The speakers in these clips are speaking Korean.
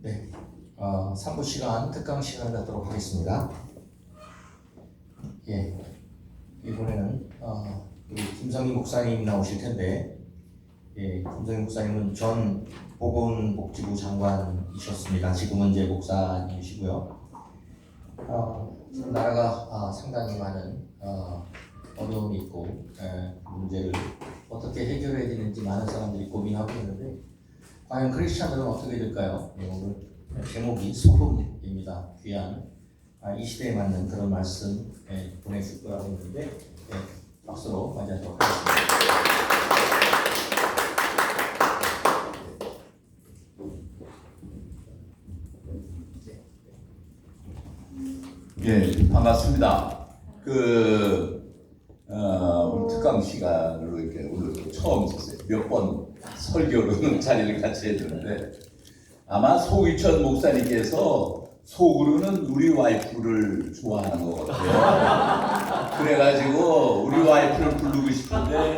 네, 3부 시간 특강 시간을 갖도록 하겠습니다. 예, 이번에는 우리 김성희 목사님 나오실 텐데, 예, 김성희 목사님은 전 보건복지부 장관이셨습니다. 지금은 이제 목사님이시고요. 나라가 상당히 많은 어려움이 있고 문제를 어떻게 해결해야 되는지 많은 사람들이 고민하고 있는데, 과연 크리스찬들은 어떻게 될까요? 네, 오늘 제목이 소금입니다. 귀한 이 시대에 맞는 그런 말씀 보내줄 거라고 했는데, 박수로 맞이하도록 하겠습니다. 예, 반갑습니다. 우리 특강 시간으로 이렇게 오늘 처음 몇 번 설교로는 자리를 같이 해주는데, 아마 소기천 목사님께서 속으로는 우리 와이프를 좋아하는 것 같아요. 그래가지고 우리 와이프를 부르고 싶은데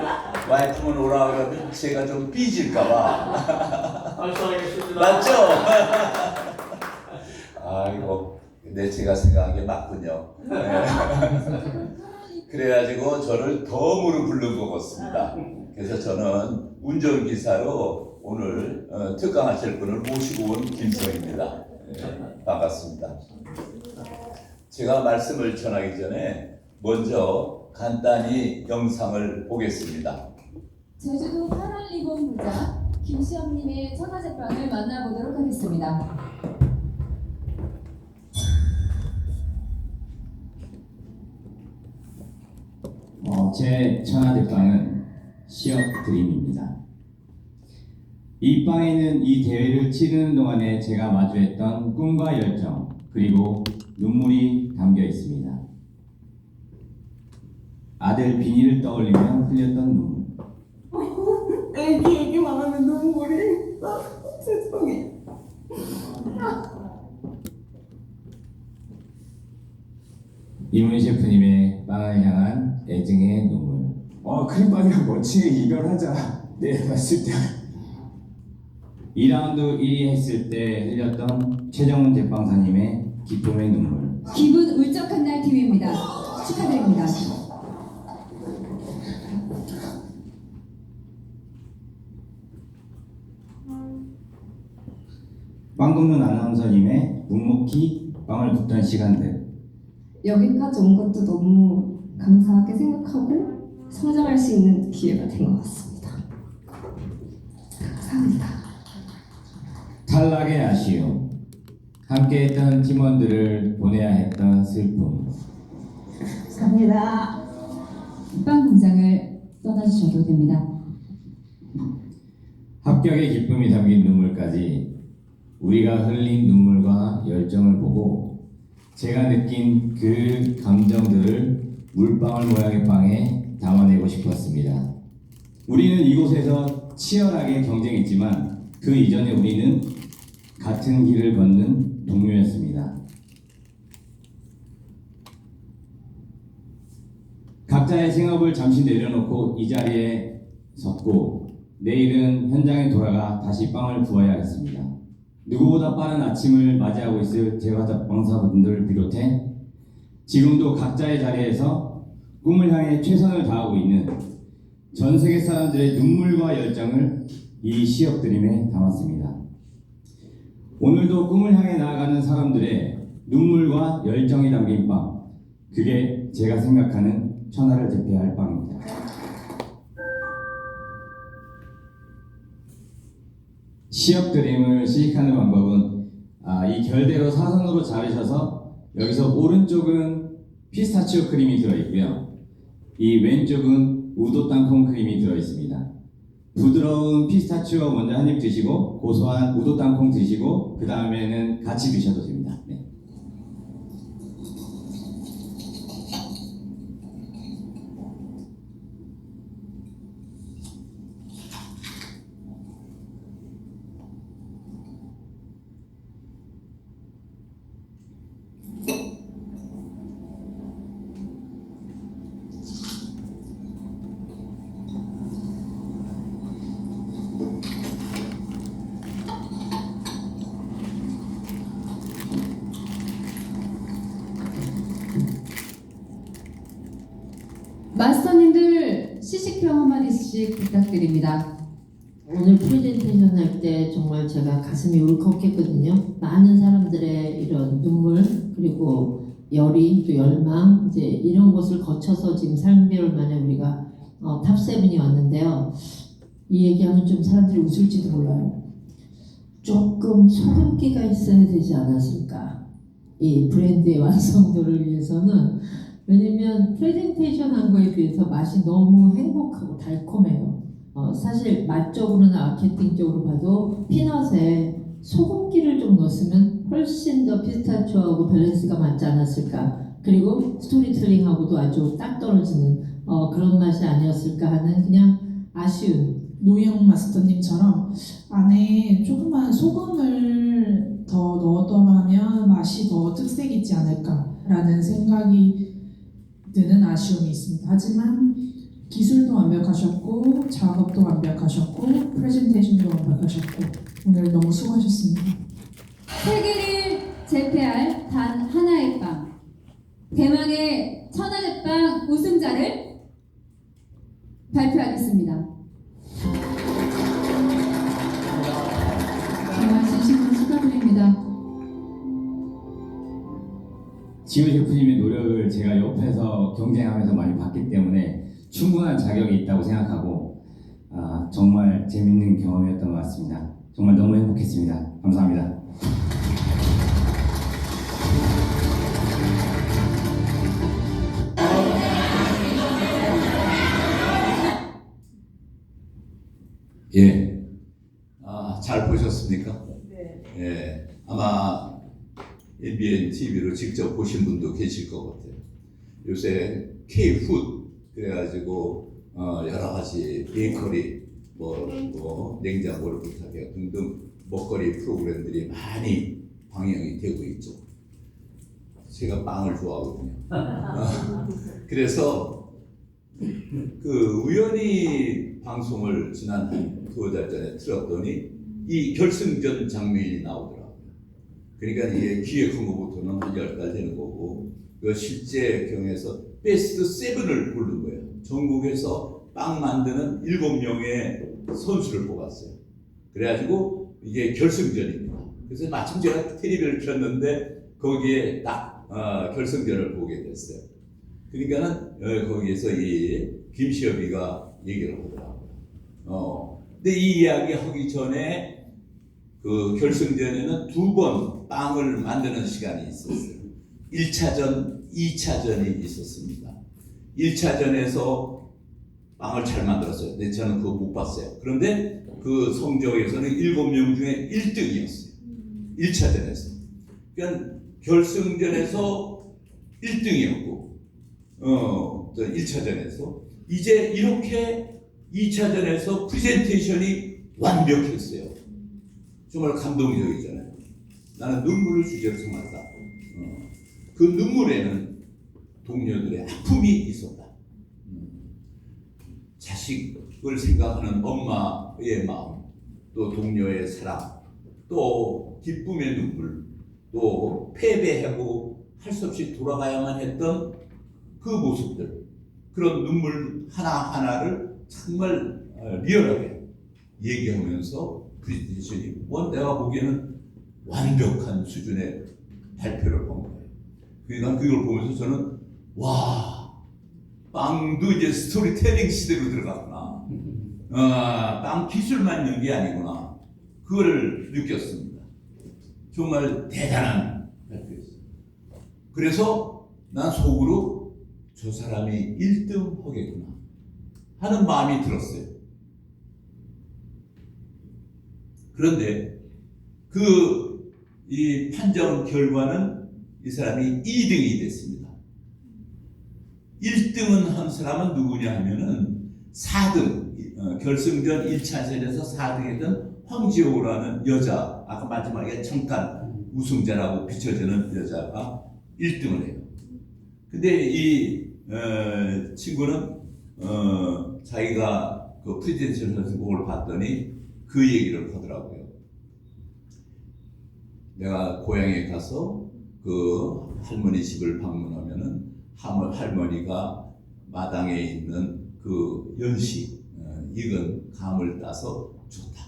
와이프는 오라 그러면 제가 좀 삐질까봐. 맞죠? 아이고. 근데 제가 생각한 게 맞군요. 네. 그래가지고 저를 덤으로 부른 것 같습니다. 그래서 저는 운전기사로 오늘 특강하실 분을 모시고 온 김성입니다. 네, 반갑습니다. 제가 말씀을 전하기 전에 먼저 간단히 영상을 보겠습니다. 제주도 파란 리본 부자 김시영님의 천하제빵을 만나보도록 하겠습니다. 제 천하제빵은 시업 드림입니다. 이 빵에는 이 대회를 치르는 동안에 제가 마주했던 꿈과 열정, 그리고 눈물이 담겨 있습니다. 아들 비니를 떠올리며 흘렸던 눈물. 애기 말하면 눈물이 세상에. 이문 셰프님의 빵을 향한 애증의 눈물. 크림빵이랑 멋지게 이별하자. 내일 봤을 때. 2라운드 1위 했을 때 흘렸던 최정훈 제빵사님의 기쁨의 눈물. 기분 울적한 날 TV입니다. 축하드립니다. 빵 굽는 아나운서님의 묵묵히 빵을 굽던 시간들. 여기까지 온 것도 너무 감사하게 생각하고 성장할 수 있는 기회가 된 것 같습니다. 감사합니다. 탈락의 아쉬움, 함께했던 팀원들을 보내야 했던 슬픔. 감사합니다. 빵 공장을 떠나주셔도 됩니다. 합격의 기쁨이 담긴 눈물까지 우리가 흘린 눈물과 열정을 보고 제가 느낀 그 감정들을 물방울 모양의 빵에 담아내고 싶었습니다. 우리는 이곳에서 치열하게 경쟁했지만 그 이전에 우리는 같은 길을 걷는 동료였습니다. 각자의 생업을 잠시 내려놓고 이 자리에 섰고 내일은 현장에 돌아가 다시 빵을 구워야 했습니다. 누구보다 빠른 아침을 맞이하고 있을 제과제빵사분들을 비롯해 지금도 각자의 자리에서 꿈을 향해 최선을 다하고 있는 전 세계 사람들의 눈물과 열정을 이 시업 드림에 담았습니다. 오늘도 꿈을 향해 나아가는 사람들의 눈물과 열정이 담긴 빵, 그게 제가 생각하는 천하를 대표할 빵입니다. 시업 드림을 시식하는 방법은 이 결대로 사선으로 자르셔서 여기서 오른쪽은 피스타치오 크림이 들어있고요. 이 왼쪽은 우도 땅콩 크림이 들어있습니다. 부드러운 피스타치오 먼저 한 입 드시고 고소한 우도 땅콩 드시고 그 다음에는 같이 드셔도 됩니다. 네. 마스터님들 시식평 한마디씩 부탁드립니다. 오늘 프레젠테이션 할 때 정말 제가 가슴이 울컥했거든요. 많은 사람들의 이런 눈물 그리고 열의 또 열망 이제 이런 것을 거쳐서 지금 3개월 만에 우리가 탑7이 왔는데요. 이 얘기하면 좀 사람들이 웃을지도 몰라요. 조금 소금기가 있어야 되지 않았을까? 이 브랜드의 완성도를 위해서는. 왜냐면 프레젠테이션 한 거에 비해서 맛이 너무 행복하고 달콤해요. 사실 맛적으로나 마케팅적으로 봐도 피넛에 소금기를 좀 넣었으면 훨씬 더 피스타치오하고 밸런스가 맞지 않았을까. 그리고 스토리텔링하고도 아주 딱 떨어지는 그런 맛이 아니었을까 하는 그냥 아쉬운. 노영 마스터님처럼 안에 조그만 소금을 더 넣었더라면 맛이 더 특색 있지 않을까라는 생각이 드는 아쉬움이 있습니다. 하지만 기술도 완벽하셨고 작업도 완벽하셨고 프레젠테이션도 완벽하셨고 오늘 너무 수고하셨습니다. 세계를 제패할 단 하나의 빵. 대망의 천하제빵 우승자를 발표하겠습니다. 정말 진심으로 축하드립니다. 지효 셰프님의 노력을 제가 옆에서 경쟁하면서 많이 봤기 때문에 충분한 자격이 있다고 생각하고 정말 재밌는 경험이었던 것 같습니다. 정말 너무 행복했습니다. 감사합니다. 예, 잘 보셨습니까? 네. 예, 아마 MBN TV로 직접 보신 분도 계실 것 같아요. 요새 K-푸드 그래가지고 여러 가지 베이커리, 냉장고를 부탁해 등등 먹거리 프로그램들이 많이 방영이 되고 있죠. 제가 빵을 좋아하거든요. 그래서 우연히 방송을 지난 한 2달 전에 틀었더니 이 결승전 장면이 나오더라고요. 그러니까 이게 기획한 것부터는 한 10달 되는 거고 실제 경에서 베스트 7을 고른 거예요. 전국에서 빵 만드는 7명의 선수를 뽑았어요. 그래가지고 이게 결승전입니다. 그래서 마침 제가 TV를 켰는데 거기에 딱 결승전을 보게 됐어요. 그러니까는 거기에서 이 김시엽이가 얘기를 하더라고요. 근데 이 이야기 하기 전에 그 결승전에는 2번 빵을 만드는 시간이 있었어요. 1차전, 2차전이 있었습니다. 1차전에서 빵을 잘 만들었어요. 근데 저는 그거 못 봤어요. 그런데 그 성적에서는 7명 중에 1등이었어요. 1차전에서. 그러니까 결승전에서 1등이었고, 1차전에서. 이제 이렇게 2차전에서 프레젠테이션이 완벽했어요. 정말 감동적이잖아요. 나는 눈물을 주제로 삼았다. 그 눈물에는 동료들의 아픔이 있었다. 자식을 생각하는 엄마의 마음, 또 동료의 사랑, 또 기쁨의 눈물, 또 패배하고 할 수 없이 돌아가야만 했던 그 모습들, 그런 눈물 하나하나를 정말 리얼하게 얘기하면서 프레젠테이션이 내가 보기에는 완벽한 수준의 발표를 한 거예요. 그러니까 그걸 보면서 저는 와, 빵도 이제 스토리텔링 시대로 들어갔구나. 빵 기술만 있는 게 아니구나. 그걸 느꼈습니다. 정말 대단한 발표였어요. 그래서 난 속으로 저 사람이 1등 하겠구나 하는 마음이 들었어요. 그런데 이 판정 결과는 이 사람이 2등이 됐습니다. 1등은 한 사람은 누구냐 하면은 4등, 결승전 1차전에서 4등했던 황지호라는 여자, 아까 마지막에 잠깐 우승자라고 비춰지는 여자가 1등을 해요. 근데 이 친구는 자기가 그 프레젠테이션 선생님을 봤더니 그 얘기를 하더라고요. 내가 고향에 가서 그 할머니 집을 방문하면은 할머니가 마당에 있는 그 연시 익은 감을 따서 줬다.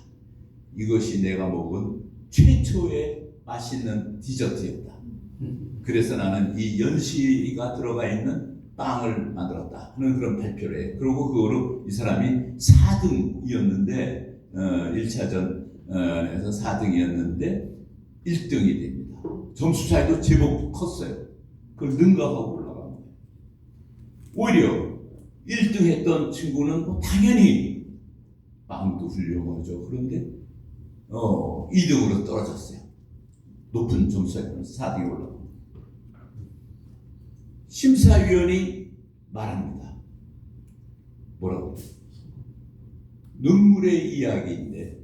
이것이 내가 먹은 최초의 맛있는 디저트였다. 그래서 나는 이 연시가 들어가 있는 빵을 만들었다 하는 그런 발표를 해. 그리고 그거로 이 사람이 4등이었는데 1차전에서 4등이었는데 1등이 됩니다. 점수 차이도 제법 컸어요. 그걸 능가하고 올라갑니다. 오히려 1등 했던 친구는 뭐 당연히 빵도 훌륭하죠. 그런데 2등으로 떨어졌어요. 높은 점수에서 4등이 올라갑니다. 심사위원이 말합니다. 뭐라고? 눈물의 이야기인데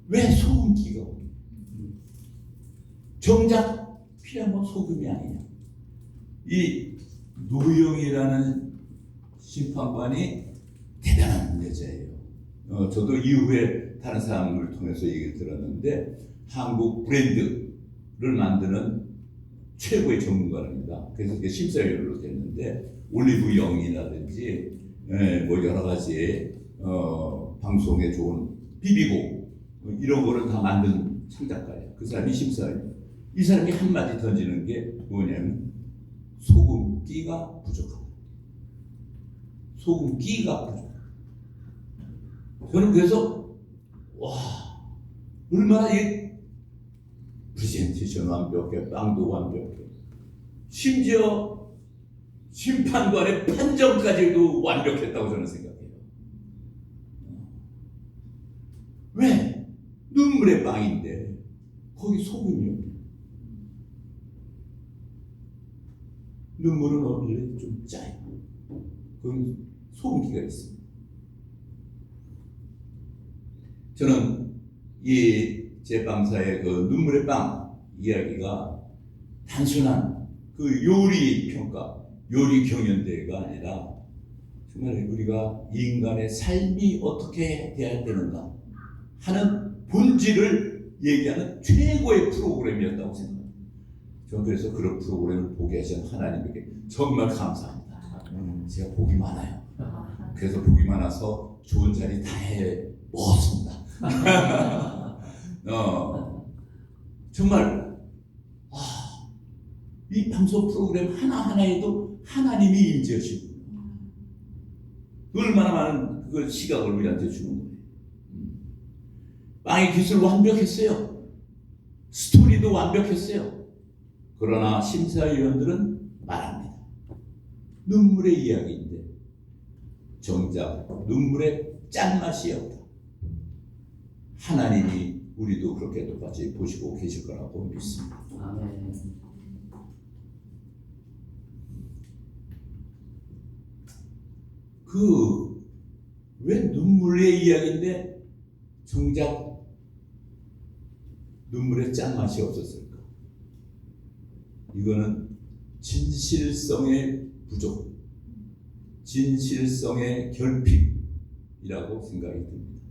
왜 소금기가 오냐? 정작 필요한 건 소금이 아니냐? 이 노영이라는 심판관이 대단한 여자예요. 저도 이후에 다른 사람을 통해서 얘기를 들었는데 한국 브랜드를 만드는 최고의 전문가입니다. 그래서 그게 심사위원으로 됐는데 올리브영이라든지 뭐 여러 가지의 방송에 좋은 비비고 이런 거를 다 만든 창작가예요. 그 사람이 심사위원. 이 사람이 한마디 던지는 게 뭐냐면 소금기가 부족하다. 소금기가 부족하다. 저는 그래서 와 얼마나 이 프레젠테이션 완벽해, 빵도 완벽해. 심지어 심판관의 판정까지도 완벽했다고 저는 생각해요. 왜? 눈물의 빵인데 거기 소금이 없냐? 눈물은 원래 좀 짜요. 거기 소금기가 있습니다. 저는 이 제빵사의 그 눈물의 빵 이야기가 단순한 그 요리 평가, 요리 경연대회가 아니라 정말 우리가 인간의 삶이 어떻게 돼야 되는가 하는 본질을 얘기하는 최고의 프로그램이었다고 생각합니다. 저는 그래서 그런 프로그램을 보게 하신 하나님에게 정말 감사합니다. 제가 복이 많아요. 그래서 복이 많아서 좋은 자리 다 해 먹었습니다. 정말 이 방송 프로그램 하나하나에도 하나님이 임재하시고 얼마나 많은 그걸 시각을 우리한테 주는 거예요. 빵의 기술 완벽했어요. 스토리도 완벽했어요. 그러나 심사위원들은 말합니다. 눈물의 이야기인데 정작 눈물의 짠맛이 없다. 하나님이 우리도 그렇게 똑같이 보시고 계실 거라고 믿습니다. 아멘. 왜 눈물의 이야기인데 정작 눈물의 짠맛이 없었을까? 이거는 진실성의 부족, 진실성의 결핍이라고 생각이 듭니다.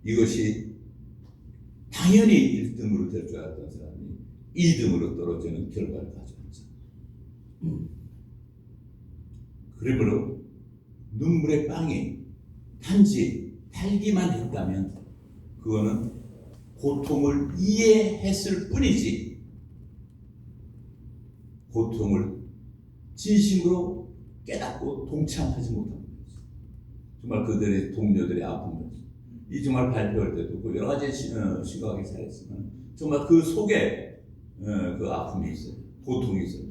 이것이 당연히 1등으로 될 줄 알았던 사람이 2등으로 떨어지는 결과를 가져왔죠. 그러므로 눈물의 빵이 단지 달기만 했다면 그거는 고통을 이해했을 뿐이지 고통을 진심으로 깨닫고 동참하지 못한 거죠. 정말 그들의 동료들의 아픔을 이 정말 발표할 때도 여러 가지 시각이 살았지만 정말 그 속에 그 아픔이 있어요. 고통이 있어요.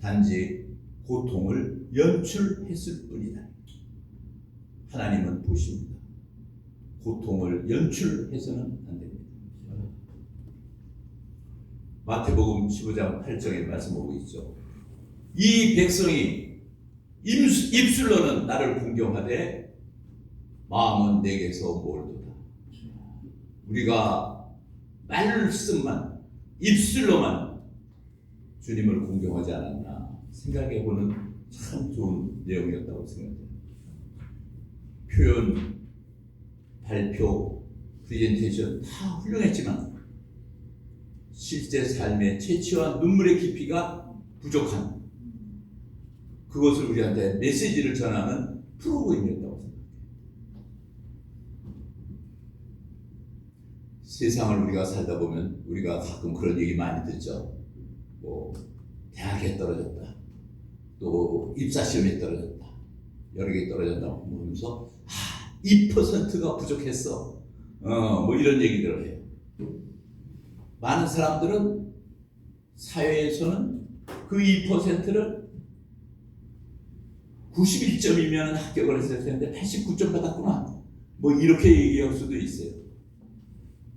단지 고통을 연출했을 뿐이다. 하나님은 보십니다. 고통을 연출해서는 안 됩니다. 마태복음 15장 8절에 말씀하고 있죠. 이 백성이 입술로는 나를 공경하되 마음은 내게서 멀도다. 우리가 말씀만 입술로만 주님을 공경하지 않았나 생각해보는 참 좋은 내용이었다고 생각합니다. 표현, 발표, 프레젠테이션 다 훌륭했지만 실제 삶의 채취와 눈물의 깊이가 부족한 그것을 우리한테 메시지를 전하는 프로그램이었다고 생각해요. 세상을 우리가 살다 보면 우리가 가끔 그런 얘기 많이 듣죠. 뭐 대학에 떨어졌다, 또 입사시험에 떨어졌다, 여러 개 떨어졌다 하면서 2%가 부족했어. 뭐 이런 얘기들을 해요. 많은 사람들은 사회에서는 그 2%를 91점이면 합격을 했을 텐데 89점 받았구나. 뭐 이렇게 얘기할 수도 있어요.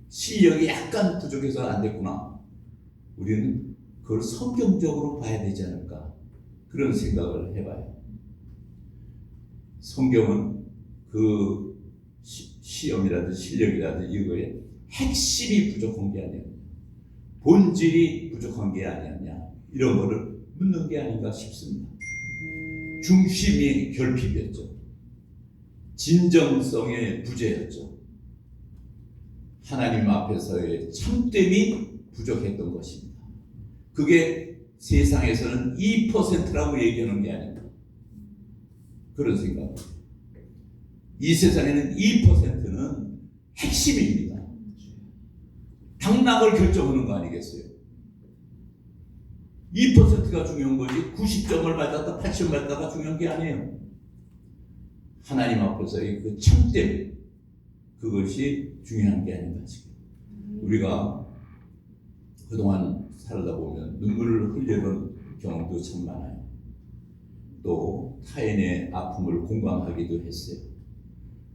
실력이 약간 부족해서 안 됐구나. 우리는 그걸 성경적으로 봐야 되지 않을까. 그런 생각을 해봐요. 성경은 그 시험이라든지 실력이라든지 이거에 핵심이 부족한 게 아니었냐, 본질이 부족한 게 아니었냐, 이런 거를 묻는 게 아닌가 싶습니다. 중심이 결핍이었죠. 진정성의 부재였죠. 하나님 앞에서의 참됨이 부족했던 것입니다. 그게 세상에서는 2%라고 얘기하는 게 아닙니다. 그런 생각입니다. 이 세상에는 2%는 핵심입니다. 당락을 결정하는 거 아니겠어요? 2%가 중요한 거지 90점을 받았다 80점 받았다가 중요한 게 아니에요. 하나님 앞에서의 그 참됨, 그것이 중요한 게 아닌가 싶어요. 우리가 그동안 살다 보면 눈물을 흘리는 경험도 참 많아요. 또 타인의 아픔을 공감하기도 했어요.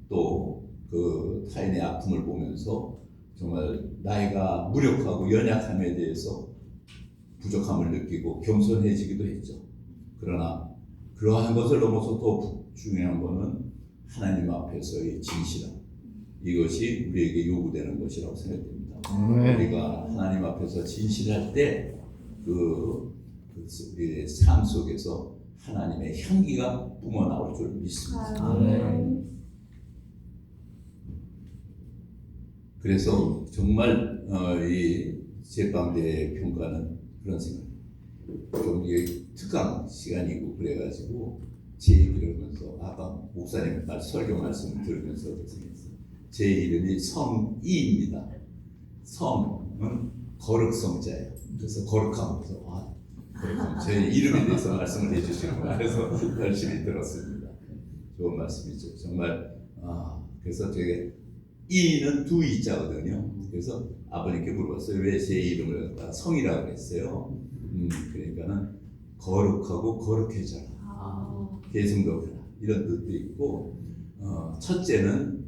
또 그 타인의 아픔을 보면서 정말 나이가 무력하고 연약함에 대해서 부족함을 느끼고 겸손해지기도 했죠. 그러나 그러한 것을 넘어서 더 중요한 것은 하나님 앞에서의 진실함, 이것이 우리에게 요구되는 것이라고 생각됩니다. 우리가 하나님 앞에서 진실할 때 우리의 삶 속에서 하나님의 향기가 뿜어나올 줄 믿습니다. 그래서 정말 이 제방대 평가는 그런 생각입니다. 좀 이게 특강 시간이고 그래가지고 제 얘기를 하면서 아까 목사님 설교 말씀을 들으면서 생각했어요. 제 이름이 성이입니다. 성은 거룩성자예요. 그래서 거룩하면서 거룩함, 제 이름에 대해서 말씀을 해주시는구나. 그래서 열심히 들었습니다. 좋은 말씀이죠. 정말 그래서 되게 이는 두 이자거든요. 그래서 아버님께 물어봤어요. 왜 제 이름을 성이라고 했어요? 그러니까는 거룩하고 거룩해져라, 계승덕하라, 이런 뜻도 있고, 첫째는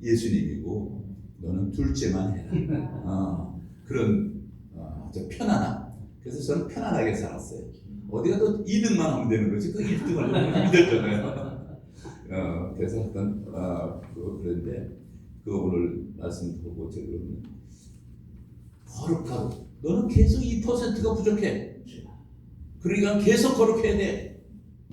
예수님이고 너는 둘째만 해라. 그런 편안함. 그래서 저는 편안하게 살았어요. 어디 가도 2등만 하면 되는 거지. 그 1등을 힘들잖아요. 그래서 어떤 그런데 그 오늘 말씀 보고 저는 거룩하고 너는 계속 2%가 부족해. 그러니까 계속 거룩해야 돼.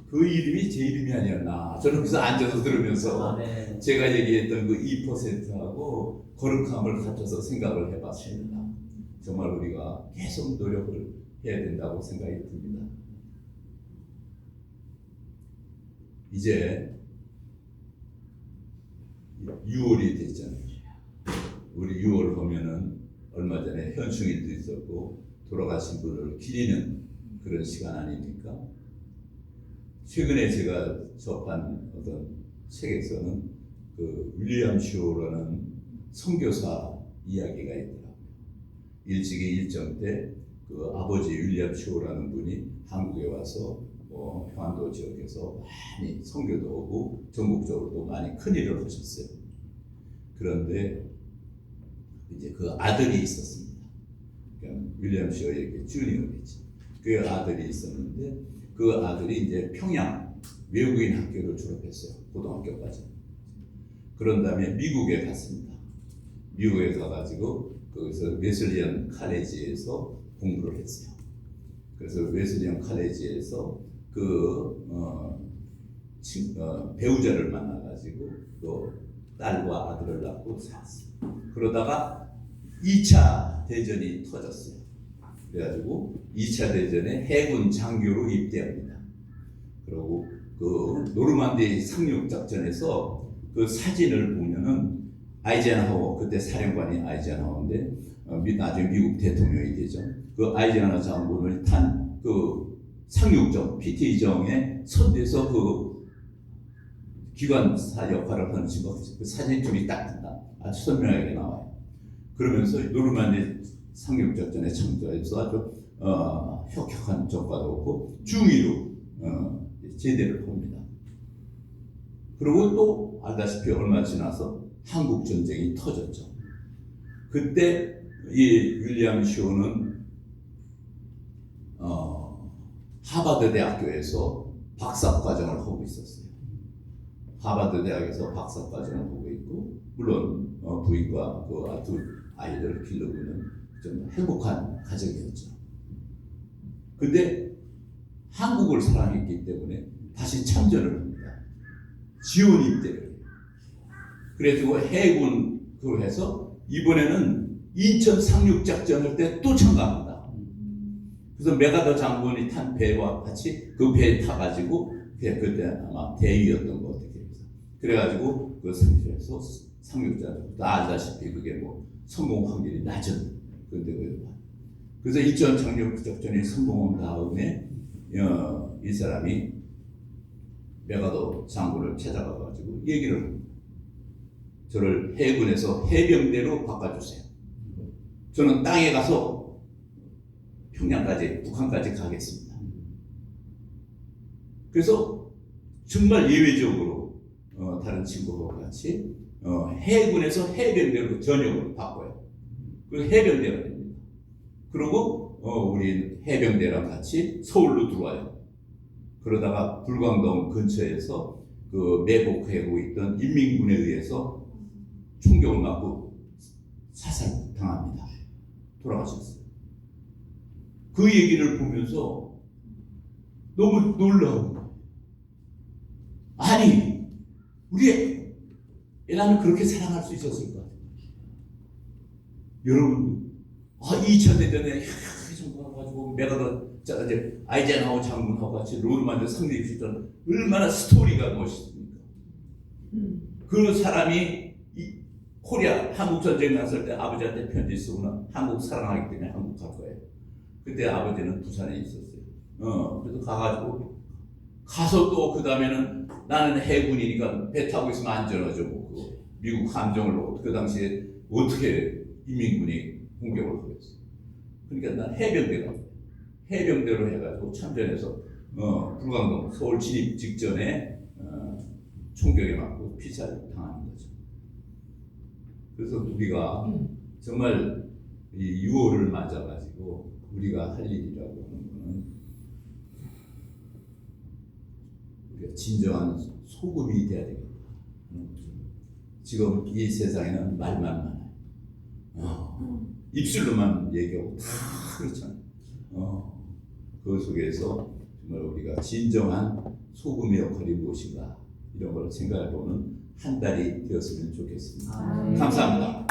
그 이름이 제 이름이 아니었나. 저는 그래서 앉아서 들으면서 제가 얘기했던 그 2%하고 거룩함을 갖춰서 생각을 해봤습니다. 정말 우리가 계속 노력을 해야 된다고 생각이 듭니다. 이제 6월이 됐잖아요. 우리 6월 보면은 얼마 전에 현충일도 있었고 돌아가신 분을 기리는 그런 시간 아닙니까? 최근에 제가 접한 어떤 책에서는 그 윌리엄 쇼라는 선교사 이야기가 있더라고요. 일찍이 일정 때 그 아버지 윌리엄 쇼라는 분이 한국에 와서 평안도 지역에서 많이 선교도 오고 전국적으로도 많이 큰 일을 하셨어요. 그런데 이제 그 아들이 있었습니다. 그러니까 윌리엄 쇼에게 주니어겠지. 그 아들이 있었는데 그 아들이 이제 평양 외국인 학교를 졸업했어요. 고등학교까지. 그런 다음에 미국에 갔습니다. 미국에 가가지고 거기서 웨슬리언 칼리지에서 공부를 했어요. 그래서 웨슬리언 칼리지에서 배우자를 만나가지고 또 딸과 아들을 낳고 살았어요. 그러다가 2차 대전이 터졌어요. 그래가지고 2차 대전에 해군 장교로 입대합니다. 그리고 그 노르만디 상륙 작전에서 그 사진을 보면은 아이젠하워, 그때 사령관이 아이젠하워인데 나중에 미국 대통령이 되죠. 그 아이젠하워 장군을 탄 그 상륙정 PT정에 선대서 그 기관사 역할을 하는 친구가 그 사진이 둘이 딱 아주 선명하게 나와요. 그러면서 노르만디 상륙 작전에 참가해서 아주 혁혁한 적과도 없고 중위로 제대를 합니다. 그리고 또 알다시피 얼마 지나서 한국 전쟁이 터졌죠. 그때 이 윌리엄 쇼는 하버드 대학교에서 박사 과정을 하고 있었어요. 하버드 대학에서 박사 과정을 하고 있고, 물론 부인과 그 두 아이들을 기르고 있는 좀 행복한 가정이었죠. 근데 한국을 사랑했기 때문에 다시 참전을 합니다. 지원 입대를. 그래가지고 해군 그걸 해서 이번에는 인천 상륙 작전 할 때 또 참가합니다. 그래서 메가더 장군이 탄 배와 같이 그 배에 타가지고 그때 아마 대위였던 것 같아요. 그래가지고 그 상륙에서 상륙작전 아시다시피 그게 뭐 성공 확률이 낮은 건데고요. 그래서 인천 상륙 작전이 성공한 다음에 이 사람이 메가더 장군을 찾아가가지고 얘기를 합니다. 저를 해군에서 해병대로 바꿔주세요. 저는 땅에 가서 평양까지, 북한까지 가겠습니다. 그래서 정말 예외적으로 다른 친구와 같이 해군에서 해병대로 전역을 바꿔요. 그리고 해병대가 됩니다. 그리고 우리 해병대랑 같이 서울로 들어와요. 그러다가 불광동 근처에서 그 매복하고 있던 인민군에 의해서 총격을 맞고 사살당합니다. 돌아가셨어요. 그 얘기를 보면서 너무 놀라운 거예요. 아니, 우리 애나는 그렇게 사랑할 수 있었을까? 여러분, 2차 대전에 가지고 메가더 아이젠하워 장군하고 같이 노르만디 상륙했던 얼마나 스토리가 멋있습니까? 그 사람이 코리아 한국 전쟁 났을 때 아버지한테 편지 쓰고는 한국 사랑하기 때문에 한국 갈 거예요. 그때 아버지는 부산에 있었어요. 그래서 가가지고 가서 또 그 다음에는 나는 해군이니까 배 타고 있으면 안전하죠. 그 미국 함정을 그 당시에 어떻게 인민군이 공격을 하겠어요. 그러니까 난 해병대로 해가지고 참전해서 불광동 서울 진입 직전에 총격에 맞고 피살 당하는 거죠. 그래서 우리가 정말 이 6월을 맞아가지고 우리가 할 일이라고 하는 거는 우리가 진정한 소금이 돼야 되겠다. 지금 이 세상에는 말만 많아요. 입술로만 얘기하고 다 그렇잖아요. 그 속에서 정말 우리가 진정한 소금의 역할이 무엇인가 이런 걸 생각해보는 한 달이 되었으면 좋겠습니다. 감사합니다.